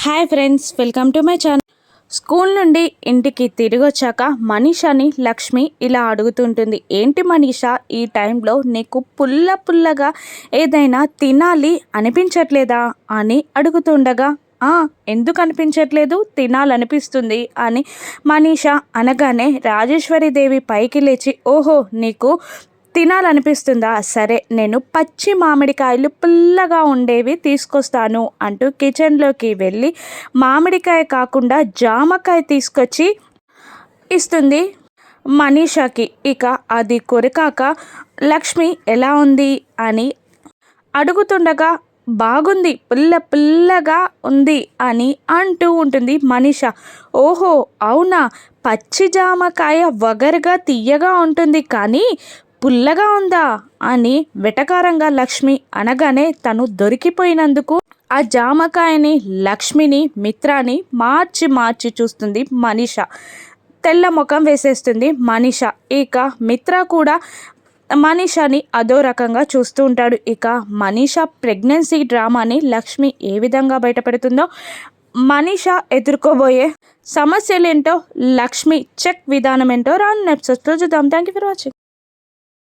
Hi friends, welcome to my channel. School నుండి ఇంటికి తిరిగి వచ్చాక మనీషాని లక్ష్మి ఇలా అడుగుతుంటుంది. ఏంటి మనీషా, ఈ టైంలో నీకు పుల్లగా ఏదైనా తినాలి అనిపించట్లేదా అని అడుగుతుండగా, ఎందుకు అనిపించట్లేదు, తినాలనిపిస్తుంది అని మనీషా అనగానే రాజేశ్వరీదేవి పైకి లేచి, ఓహో నీకు తినాలనిపిస్తుందా, సరే నేను పచ్చి మామిడికాయలు పుల్లగా ఉండేవి తీసుకొస్తాను అంటూ కిచెన్లోకి వెళ్ళి మామిడికాయ కాకుండా జామకాయ తీసుకొచ్చి ఇస్తుంది మనీషాకి. ఇక అది కొరికాక లక్ష్మి ఎలా ఉంది అని అడుగుతుండగా, బాగుంది, పుల్లగా ఉంది అని అంటూ ఉంటుంది మనీష. ఓహో అవునా, పచ్చి జామకాయ వగరుగా తీయగా ఉంటుంది కానీ పుల్లగా ఉందా అని వెటకారంగా లక్ష్మి అనగానే తను దొరికిపోయినందుకు ఆ జామకాయని, లక్ష్మిని, మిత్రాని మార్చి చూస్తుంది మనీష. తెల్ల ముఖం వేసేస్తుంది మనీష. ఇక మిత్ర కూడా మనీషాని అదో రకంగా చూస్తూ ఉంటాడు. ఇక మనీష ప్రెగ్నెన్సీ డ్రామాని లక్ష్మి ఏ విధంగా బయటపెడుతుందో, మనీష ఎదుర్కోబోయే సమస్యలేంటో, లక్ష్మి చెక్ విధానం ఏంటో రాను ఎపిసోడ్స్లో చూద్దాం. Thank you for watching.